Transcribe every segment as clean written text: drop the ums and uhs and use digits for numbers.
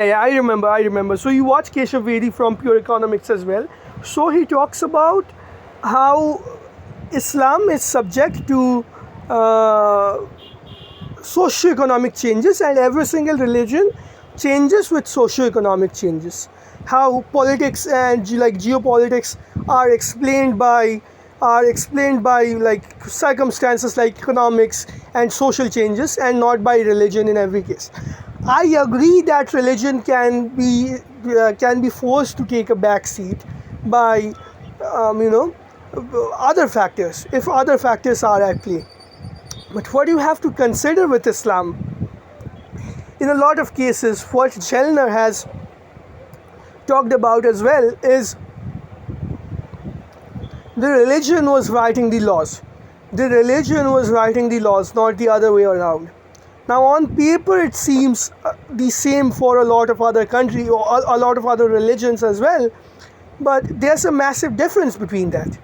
Yeah, I remember. So you watch Keshav Vedi from Pure Economics as well. So he talks about how Islam is subject to uh, socio-economic changes, and every single religion changes with socio-economic changes. How politics and like geopolitics are explained by like circumstances like economics and social changes, and not by religion in every case. I agree that religion can be forced to take a back seat by you know other factors, if other factors are at play. But what you have to consider with Islam, in a lot of cases, what Jelner has talked about as well, is the religion was writing the laws. The religion was writing the laws, not the other way around. Now, on paper, it seems the same for a lot of other countries or a lot of other religions as well, but there's a massive difference between that.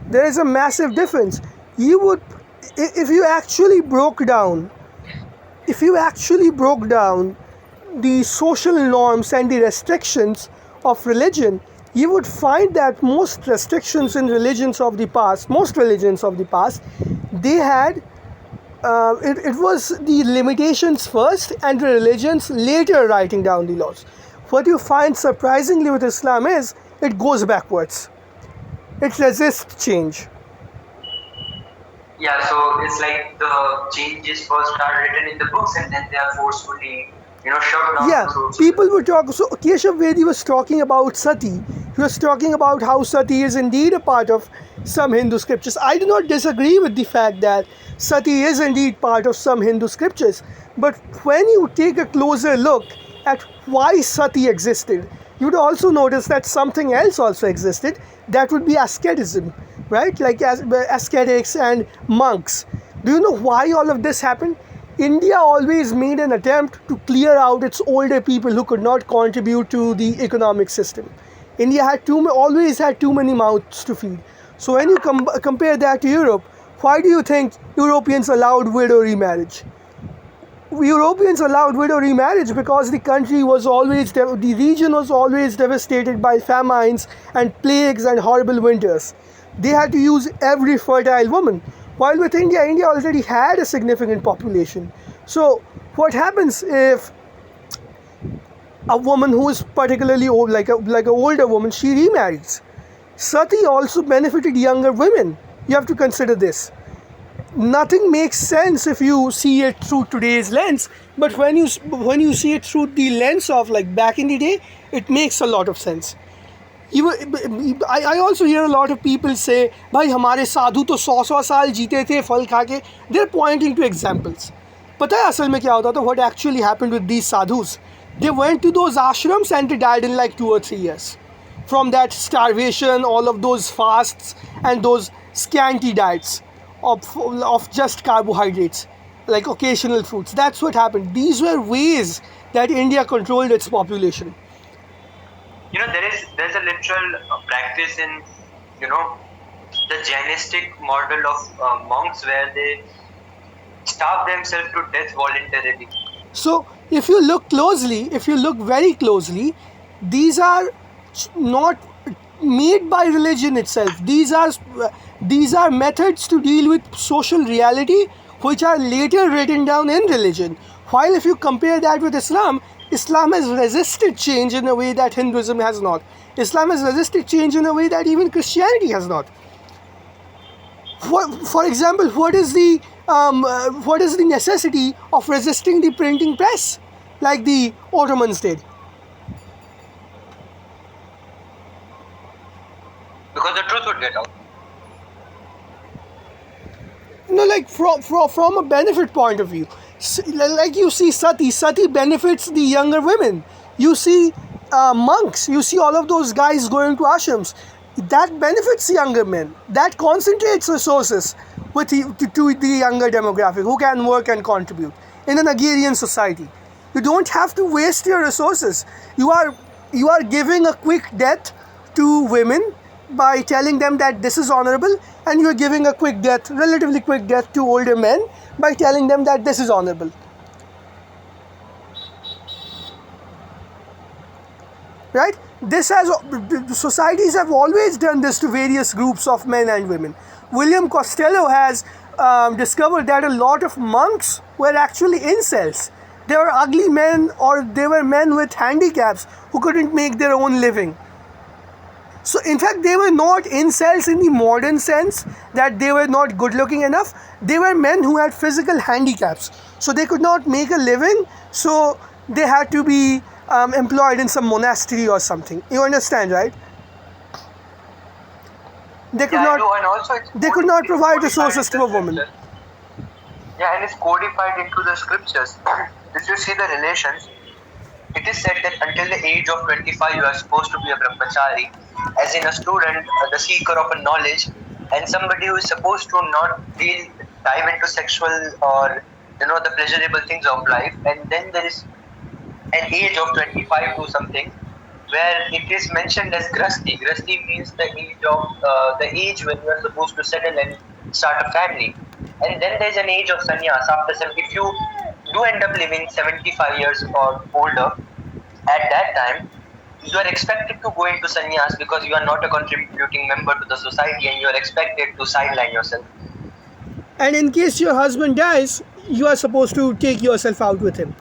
There is a massive difference. You would, if you actually broke down the social norms and the restrictions of religion, you would find that most restrictions in most religions of the past, they had it was the limitations first and the religions later writing down the laws. What you find surprisingly with Islam is it goes backwards. It resists change. Yeah, so it's like the changes first are written in the books and then they are forcefully, shoved down Yeah, the throats. people would talk. So Keshav Vedi was talking about sati. He was talking about how sati is indeed a part of some Hindu scriptures. I do not disagree with the fact that sati is indeed part of some Hindu scriptures. But when you take a closer look at why sati existed, you would also notice that something else also existed. That would be asceticism, right? Like ascetics and monks. Do you know why all of this happened? India always made an attempt to clear out its older people who could not contribute to the economic system. India always had too many mouths to feed. So when you compare that to Europe, why do you think Europeans allowed widow remarriage? Europeans allowed widow remarriage because the region was always devastated by famines and plagues and horrible winters. They had to use every fertile woman. While with India, India already had a significant population. So what happens if a woman who is particularly old, like an older woman, she remarries? Sati also benefited younger women. You have to consider this. Nothing makes sense if you see it through today's lens, but when you see it through the lens of like back in the day, it makes a lot of sense. I also hear a lot of people say, भाई हमारे साधु तो 100 साल जीते थे फल खा के. They're pointing to examples. पता है असल में क्या होता था? What actually happened with these sadhus? They went to those ashrams and they died in like 2 or 3 years. From that starvation, all of those fasts and those scanty diets of just carbohydrates, like occasional fruits. That's what happened. These were ways that India controlled its population. There's a literal practice in, the Jainistic model of monks where they starve themselves to death voluntarily. So if you look very closely, these are not made by religion itself. These are methods to deal with social reality which are later written down in religion. While if you compare that with Islam, Islam has resisted change in a way that Hinduism has not. Islam has resisted change in a way that even Christianity has not. For example, what is the necessity of resisting the printing press like the Ottomans did? Because the truth would get out. Like from a benefit point of view, like you see sati benefits the younger women. You see monks, you see all of those guys going to ashrams, that benefits younger men, that concentrates resources to the younger demographic who can work and contribute in an agrarian society. You don't have to waste your resources. You are giving a quick death to women by telling them that this is honorable, and you're giving a relatively quick death to older men by telling them that this is honorable. right? This has societies have always done this to various groups of men and women. William Costello has discovered that a lot of monks were actually incels. They were ugly men, or they were men with handicaps who couldn't make their own living. So in fact, they were not incels in the modern sense that they were not good looking enough. They were men who had physical handicaps, so they could not make a living, so they had to be employed in some monastery or something. You understand, right? They could Yeah, I not do, and also they could not provide codified resources in to the a woman. scriptures. Yeah, and it's codified into the scriptures. If you see the relations, it is said that until the age of 25, you are supposed to be a brahmachari, as in a student, the seeker of a knowledge, and somebody who is supposed to not dive into sexual or the pleasurable things of life. And then there is an age of 25 to something where it is mentioned as grasti. Grasti means the age when you are supposed to settle and start a family. And then there's an age of sannyas. After if you do end up living 75 years or older, at that time you are expected to go into sannyas because you are not a contributing member to the society, and you are expected to sideline yourself. And in case your husband dies, you are supposed to take yourself out with him.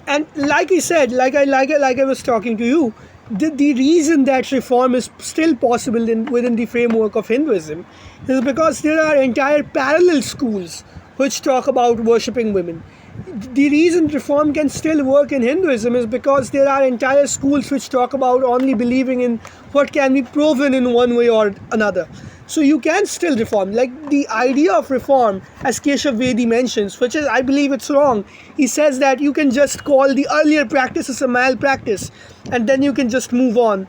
And like I said, like I was talking to you, the reason that reform is still possible within the framework of Hinduism is because there are entire parallel schools which talk about worshipping women. The reason reform can still work in Hinduism is because there are entire schools which talk about only believing in what can be proven in one way or another. So you can still reform. Like the idea of reform, as Keshav Vedi mentions, which is, I believe it's wrong. He says that you can just call the earlier practice as a malpractice, and then you can just move on.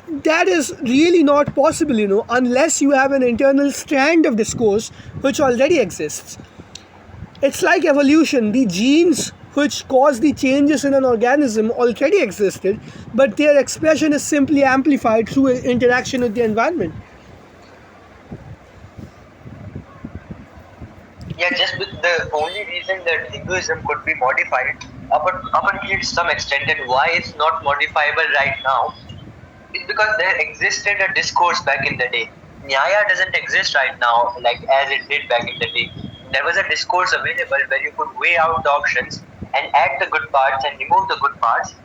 That is really not possible, unless you have an internal strand of discourse which already exists. It's like evolution. The genes which cause the changes in an organism already existed, but their expression is simply amplified through interaction with the environment. Yeah, just the only reason that Hinduism could be modified up until some extent, and why it's not modifiable right now, is because there existed a discourse back in the day. Nyaya doesn't exist right now like as it did back in the day. There was a discourse available where you could weigh out the options and add the good parts and remove the good parts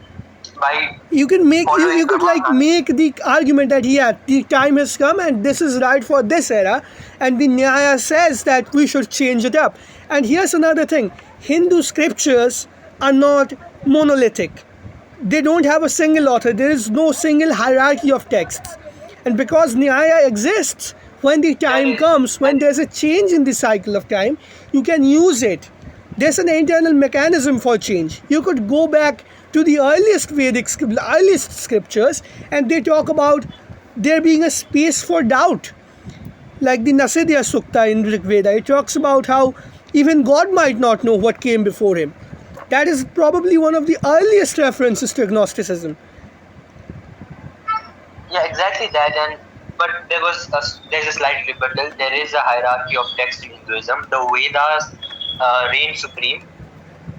by You can make following you could like Brahmana. make the argument that the time has come and this is right for this era, and the Nyaya says that we should change it up. And here's another thing: Hindu scriptures are not monolithic. They don't have a single author. There is no single hierarchy of texts. And because Nyaya exists, when the time comes, when there's a change in the cycle of time, you can use it. There's an internal mechanism for change. You could go back to the earliest scriptures, and they talk about there being a space for doubt. Like the Nasidya Sukta in Rig Veda, it talks about how even God might not know what came before him. That is probably one of the earliest references to agnosticism. Yeah, exactly that. And but there's a slight rebuttal. There is a hierarchy of text in Hinduism. The Vedas reign supreme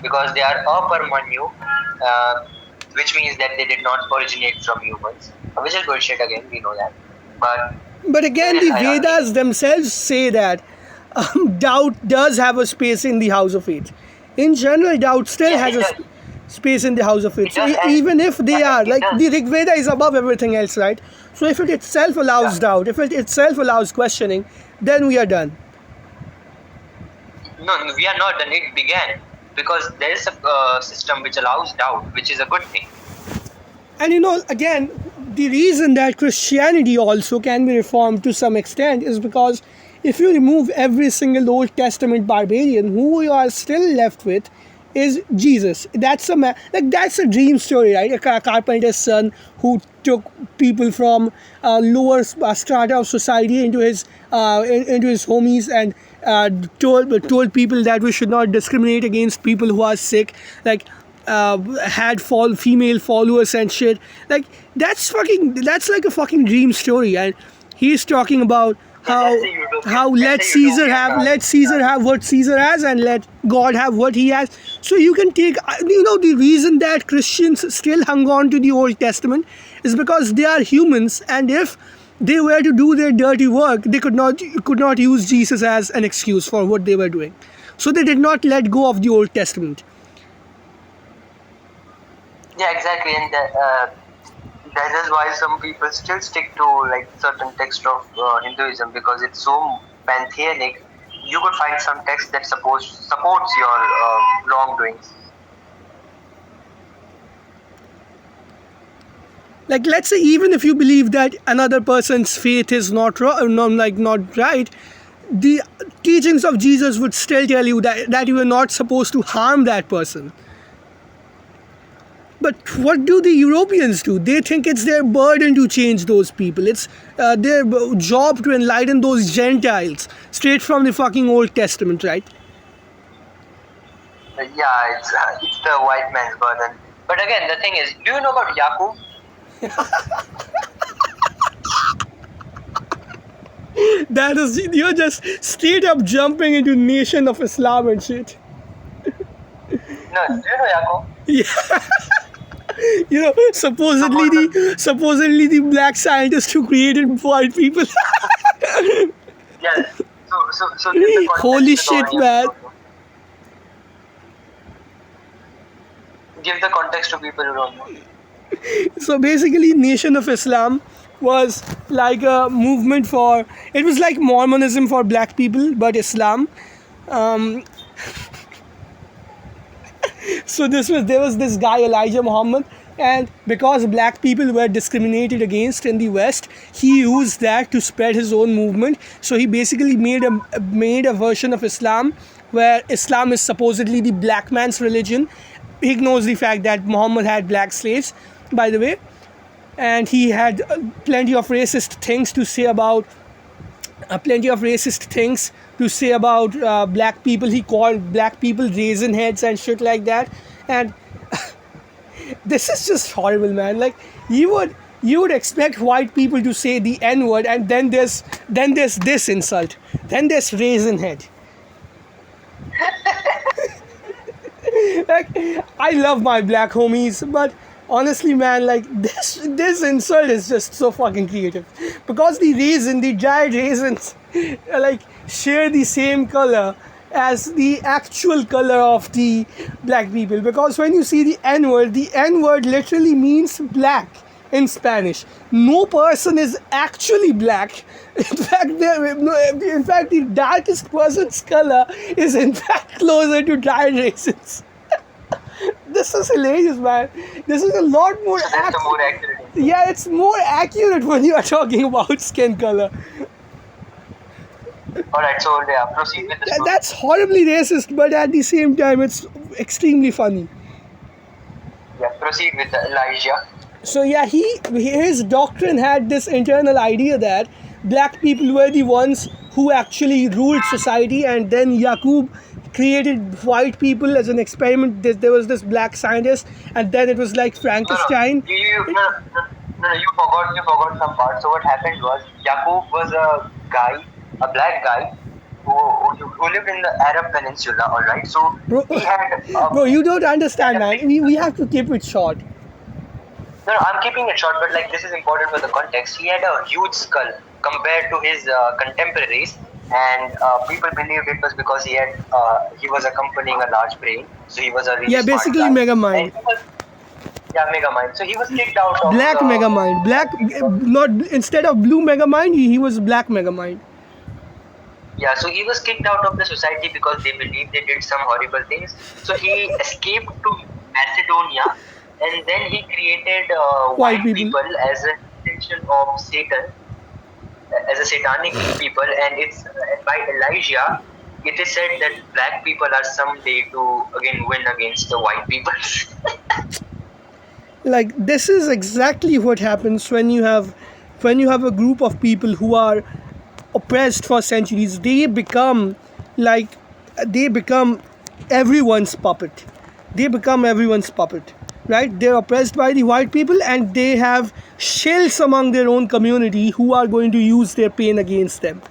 because they are aparmanyu, which means that they did not originate from humans, which is bullshit again. We know that, but But there again, is the hierarchy. Vedas themselves say that doubt does have a space in the house of faith. In general, doubt still Yeah, has it a does. space in the house of faith. It So does, and even if they yeah, are, it like does. the Rig Veda is above everything else, right? So if it itself allows Yeah. doubt, if it itself allows questioning, then we are done. No, we are not, and it began because there is a system which allows doubt, which is a good thing. And again, the reason that Christianity also can be reformed to some extent is because if you remove every single Old Testament barbarian, who you are still left with is Jesus. That's that's a dream story, right? A carpenter's son who took people from lower strata of society into his homies, and told people that we should not discriminate against people who are sick. Like had female followers and shit. Like that's like a fucking dream story, and he's talking about Yeah, that's how the utopian. how That's let the Caesar utopian. have let Caesar have what Caesar has and let God have what he has. So you can take the reason that Christians still hung on to the Old Testament is because they are humans, and if they were to do their dirty work, they could not use Jesus as an excuse for what they were doing. So they did not let go of the Old Testament. Yeah, exactly, and that is why some people still stick to like certain text of Hinduism because it's so pantheonic. You could find some text that supports your wrongdoings. Like, let's say even if you believe that another person's faith is not right, the teachings of Jesus would still tell you that you are not supposed to harm that person. But what do the Europeans do? They think it's their burden to change those people. It's their job to enlighten those Gentiles straight from the fucking Old Testament, right? Yeah, it's the white man's burden. But again, the thing is, do you know about Yakub? That is, you're just straight up jumping into Nation of Islam and shit. No, do you know Yakub? Yeah. Supposedly the black scientist who created white people. Yeah. So give the context Holy to the shit, audience who man. don't know. Give the context to people who don't know. So basically, Nation of Islam was like a movement for, it was like Mormonism for black people, but Islam. Um, so there was this guy Elijah Muhammad, and because black people were discriminated against in the West, he used that to spread his own movement. So he basically made a version of Islam where Islam is supposedly the black man's religion. He ignores the fact that Muhammad had black slaves, by the way, and he had plenty of racist things to say about black people. He called black people raisin heads and shit like that. And this is just horrible, man. Like, you would expect white people to say the N word, and then there's this insult, then there's raisin head. Like, I love my black homies, but honestly, man, like, this insult is just so fucking creative because the dried raisins like share the same color as the actual color of the black people. Because when you see the N word literally means black in Spanish. No person is actually black. In fact, the darkest person's color is in fact closer to dried raisins. This is hilarious, man. This is a lot more So that's the more accurate. yeah, it's more accurate when you are talking about skin color. Alright, so yeah, proceed with the story. That's horribly racist, but at the same time, it's extremely funny. Yeah, proceed with Elijah. So yeah, his doctrine had this internal idea that black people were the ones who actually ruled society, and then Yaqub created white people as an experiment. There was this black scientist, and then it was like Frankenstein. No, you forgot some part. So what happened was Yaqub was a black guy who lived in the Arab Peninsula. All right, so Bro, he had. bro, you don't understand, man. We have to keep it short. No, I'm keeping it short, but like this is important for the context. He had a huge skull compared to his contemporaries, and people believed it was because he was accompanying a large brain, so he was a really Yeah, smart basically guy. mega mind. Yeah, mega mind. So he was kicked out of Black mega mind. Not instead of blue mega mind, he was black mega mind. Yeah, so he was kicked out of the society because they believed they did some horrible things. So he escaped to Macedonia, and then he created white people as an extension of Satan, as a satanic people. And it's by Elijah, it is said that black people are someday to again win against the white people. Like, this is exactly what happens when you have a group of people who are oppressed for centuries. They become everyone's puppet. right? They're oppressed by the white people, and they have shells among their own community who are going to use their pain against them.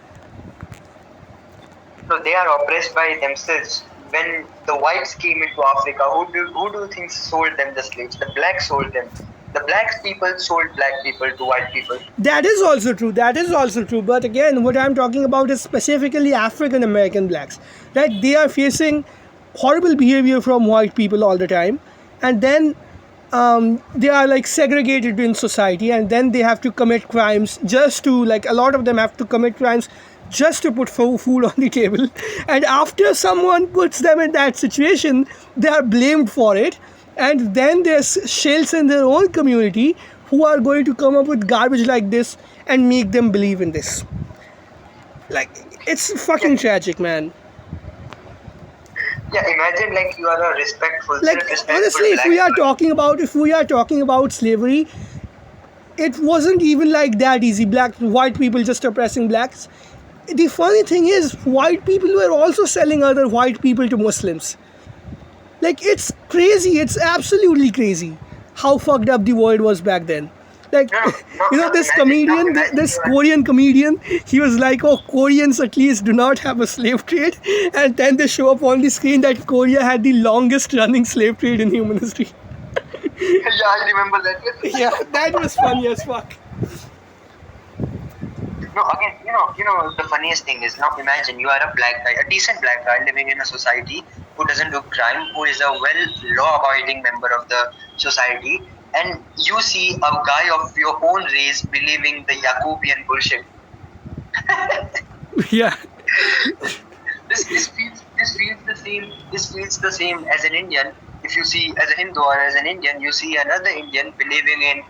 So they are oppressed by themselves. When the whites came into Africa, who do you think sold them the slaves? The blacks sold them. The black people sold black people to white people. That is also true. That is also true. But again, what I'm talking about is specifically African American blacks. Right? They are facing horrible behavior from white people all the time, and then they are like segregated in society, and then they have to commit crimes just to, like, a lot of them have to commit crimes just to put food on the table. And after someone puts them in that situation, they are blamed for it. And then there's shells in their own community who are going to come up with garbage like this and make them believe in this. Like, it's fucking tragic, man. Yeah, imagine like you are a respectful, Like, self-respectful honestly, black if we are talking about slavery, it wasn't even like that easy. White people just oppressing blacks. The funny thing is, white people were also selling other white people to Muslims. Like, it's crazy. It's absolutely crazy how fucked up the world was back then. Like, this comedian, this Korean comedian, he was like, oh, Koreans at least do not have a slave trade. And then they show up on the screen that Korea had the longest running slave trade in human history. Yeah, I remember that. Yeah, that was funny as fuck. No, again, the funniest thing is, now imagine you are a black guy, a decent black guy living in a society who doesn't do crime, who is a law-abiding member of the society, and you see a guy of your own race believing the Yakubian bullshit. Yeah. This feels the same as an Indian. If you see, as a Hindu or as an Indian, you see another Indian believing in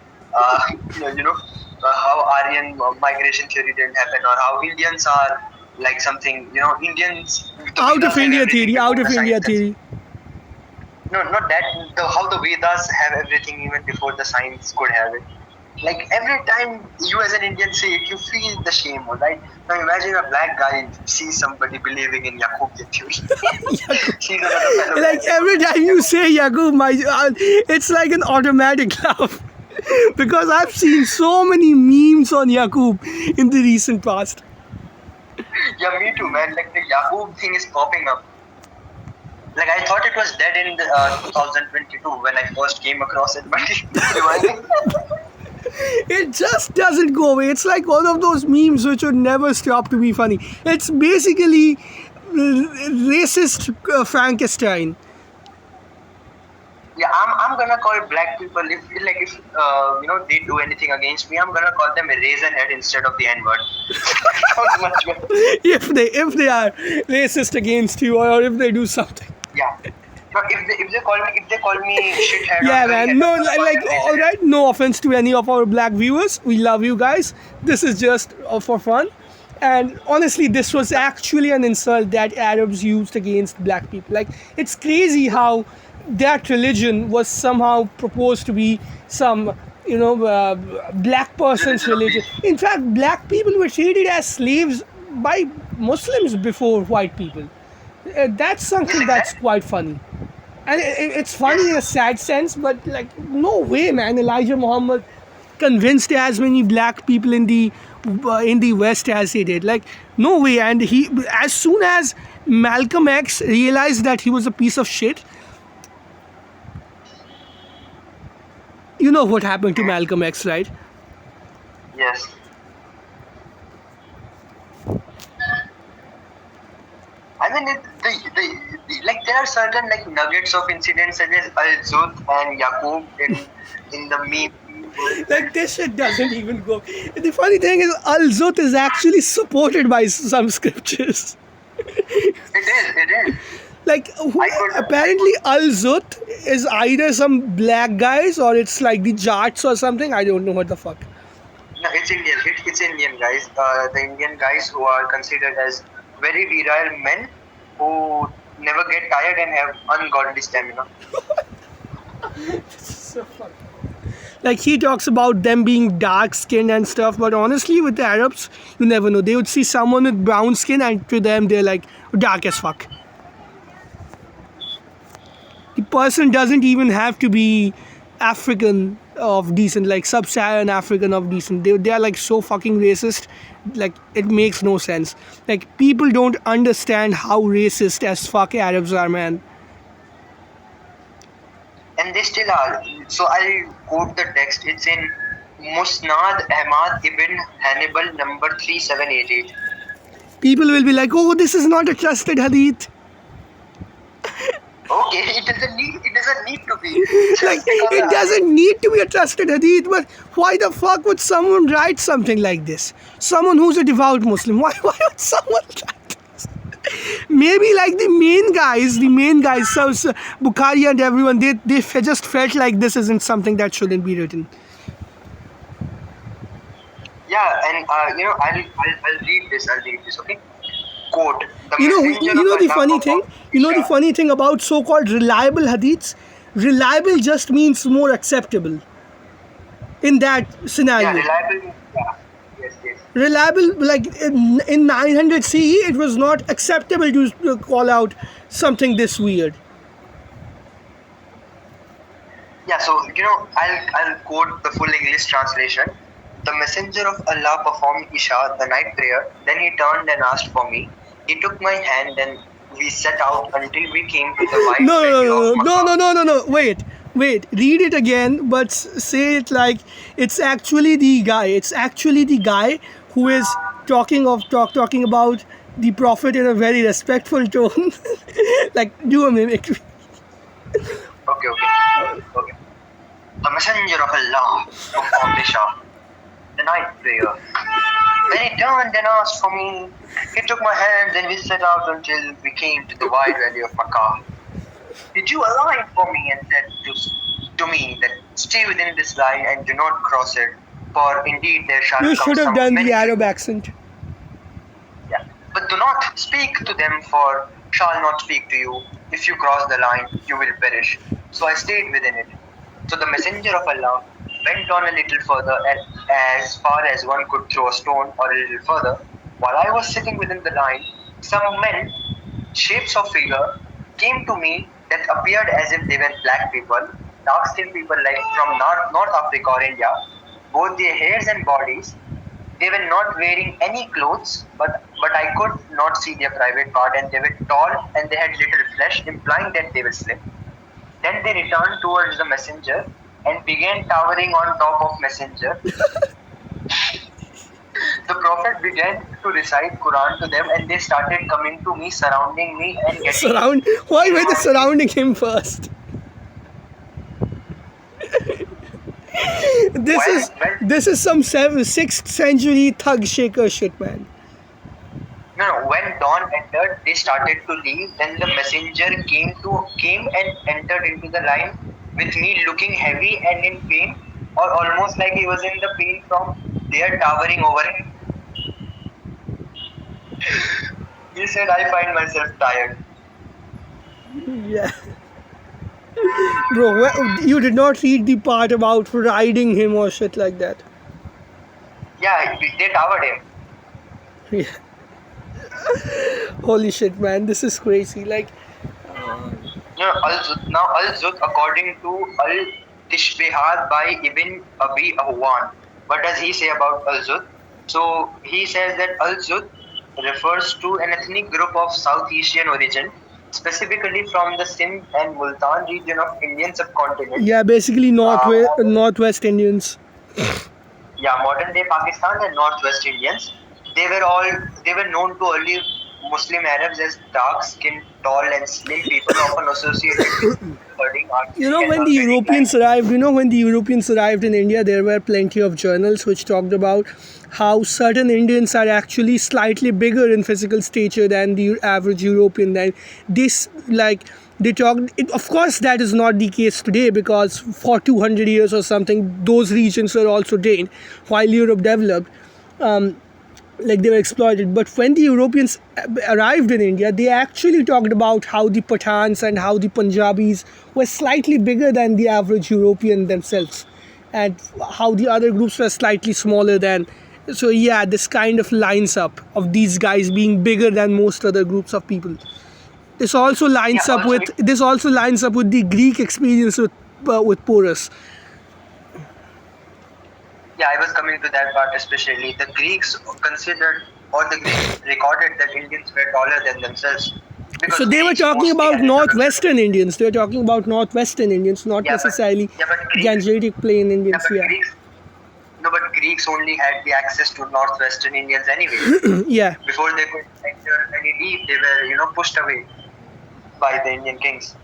how Aryan migration theory didn't happen, or how Indians are like something, Indians Out of India theory. No, not that. How the Vedas have everything even before the science could have it. Like, every time you as an Indian say it, you feel the shame, right? Now imagine a black guy sees somebody believing in Yakubian theory. Sees another fellow Like, every time you say Yakub, it's like an automatic laugh. Because I've seen so many memes on Yakub in the recent past. Yeah, me too, man. Like, the Yakub thing is popping up. Like, I thought it was dead in 2022 when I first came across it, but It just doesn't go away. It's like one of those memes which would never stop to be funny. It's basically racist Frankenstein. yeah, I'm gonna call black people, if they do anything against me, I'm gonna call them a raisin head instead of the N-word. Sounds much better. If they are racist against you, or if they do something. Yeah. No, if they call me shithead. Yeah, or man. head, No, I'll call like, them raisin all head. right. No offense to any of our black viewers. We love you guys. This is just for fun. And honestly, this was actually an insult that Arabs used against black people. Like, it's crazy how that religion was somehow proposed to be some, black person's religion. In fact, black people were treated as slaves by Muslims before white people. That's something that's quite funny. And it's funny in a sad sense, but like, no way, man. Elijah Muhammad convinced as many black people in the West as he did. Like, no way. And he, as soon as Malcolm X realized that he was a piece of shit, you know what happened to Malcolm X, right? Yes. I mean, like, there are certain like nuggets of incidents such as Al-Zut and Yaqub in the meme. Like, this shit doesn't even go. The funny thing is, Al-Zut is actually supported by some scriptures. It is. Like, apparently Al-Zut is either some black guys or it's like the Jats or something. I don't know what the fuck. No, it's Indian. It's Indian guys. The Indian guys who are considered as very virile men who never get tired and have ungodly stamina. So funny. Like, he talks about them being dark skinned and stuff, but honestly, with the Arabs, you never know. They would see someone with brown skin, and to them, they're like dark as fuck. The person doesn't even have to be African of decent, like sub-Saharan African of decent. They are like so fucking racist. Like it makes no sense. Like people don't understand how racist as fuck Arabs are, man. And they still are. So I'll quote the text. It's in Musnad Ahmad ibn Hannibal number 3788. People will be like, oh, this is not a trusted hadith. Okay, it doesn't need to be. Like Just because it doesn't need to be a trusted hadith, but why the fuck would someone write something like this? Someone who's a devout Muslim, why would someone write this? Maybe like the main guys, so Bukhari and everyone, they just felt like this isn't something that shouldn't be written. Yeah, and I'll read this. Okay. Quote: The You messenger know of the Allah funny thing. performed You know the Isha. funny thing about so-called reliable hadiths. Reliable just means more acceptable. In that Yeah, scenario, reliable. Yeah. Yes, yes. reliable, like in 900 CE, it was not acceptable to call out something this weird. Yeah, so I'll quote the full English translation. The messenger of Allah performed Isha, the night prayer. Then he turned and asked for me. He took my hand and we set out until we came to the wide No, no, valley no, of no, no, Makkah. no, no, no, no. Wait. Read it again, but say it like it's actually the guy. It's actually the guy who is talking about the prophet in a very respectful tone. Like do a mimic. Okay, okay. The messenger of Allah performed Isha, the night prayer. Then he turned and asked for me. He took my hand and we set out until we came to the wide valley of Makkah. He drew a line for me and said to me that stay within this line and do not cross it, for indeed there shall You come should have some done the many. Arab accent. Yeah. But do not speak to them, for shall not speak to you. If you cross the line, you will perish. So I stayed within it. So the messenger of Allah went on a little further, and as far as one could throw a stone, or a little further. While I was sitting within the line, some men, shapes of figure, came to me that appeared as if they were black people, dark-skinned people like from North Africa or India, both their hairs and bodies. They were not wearing any clothes, but I could not see their private part, and they were tall and they had little flesh, implying that they were slim. Then they returned towards the messenger and began towering on top of messenger. The prophet began to recite Quran to them, and they started coming to me, surrounding me, and getting. Why were they surrounding him first? This is some 6th century thug shaker shit, man. No. When dawn entered, they started to leave. Then the messenger came and entered into the line with me, looking heavy and in pain, or almost like he was in the pain from their towering over him. He said, "I find myself tired." Yeah. Bro, you did not read the part about riding him or shit like that. Yeah, they towered him. Yeah. Holy shit, man, this is crazy. Like, Al-Zud, according to Al-Tishbihat by Ibn Abi Ahwan. What does he say about Al-Zud? So he says that Al-Zud refers to an ethnic group of South Asian origin, specifically from the Sindh and Multan region of Indian subcontinent. yeah, basically Northwest Indians. Yeah, modern day Pakistan and Northwest Indians. They were known to early Muslim Arabs as dark-skinned, tall, and slim people, often associated with herding, archery, You know, and when the horseback Europeans life. arrived, in India, there were plenty of journals which talked about how certain Indians are actually slightly bigger in physical stature than the average European. Then this, like, they talked. Of course, that is not the case today because for 200 years or something, those regions were also drained while Europe developed. Like they were exploited. But when the Europeans arrived in India, they actually talked about how the Pathans and how the Punjabis were slightly bigger than the average European themselves, and how the other groups were slightly smaller than. So yeah, this kind of lines up of these guys being bigger than most other groups of people. This also lines Yeah, up with the Greek experience with with Porus. Yeah, I was coming to that part especially. The Greeks considered, or the Greeks recorded that Indians were taller than themselves So because they were Greeks talking mostly about had introduction to. northwestern Indians. They were talking about northwestern Indians, not Yeah, but necessarily yeah, but Greeks. Gangetic Plain Yeah, Indians. but Yeah, Greeks. No, but Greeks only had the access to northwestern Indians anyway. yeah, Before they could enter any deep, they were pushed away by the Indian kings.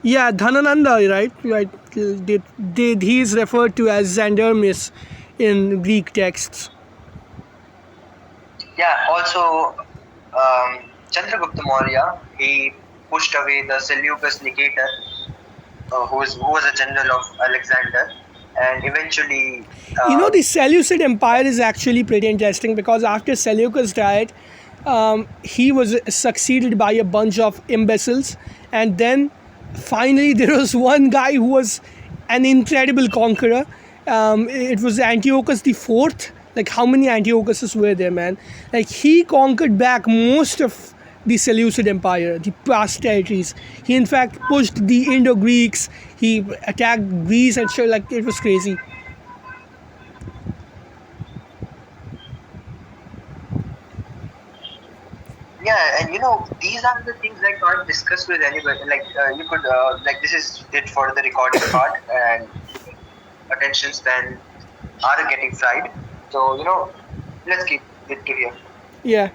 yeah. Dhanananda, right? Right. He is referred to as Xandermis in Greek texts. Yeah. Also, Chandragupta Maurya, he pushed away the Seleucus Nicator, who was a general of Alexander, and eventually, The Seleucid Empire is actually pretty interesting because after Seleucus died, he was succeeded by a bunch of imbeciles, and then finally there was one guy who was an incredible conqueror. It was Antiochus the Fourth. Like, how many Antiochuses were there, man? Like, he conquered back most of the Seleucid Empire, the past territories. He in fact pushed the Indo-Greeks. He attacked Greece and shit. Like, it was crazy. yeah, and these are the things I can't discuss with anybody. Like you could, like this is it for the recording part, and attention span are getting fried. So let's keep it to here. Yeah.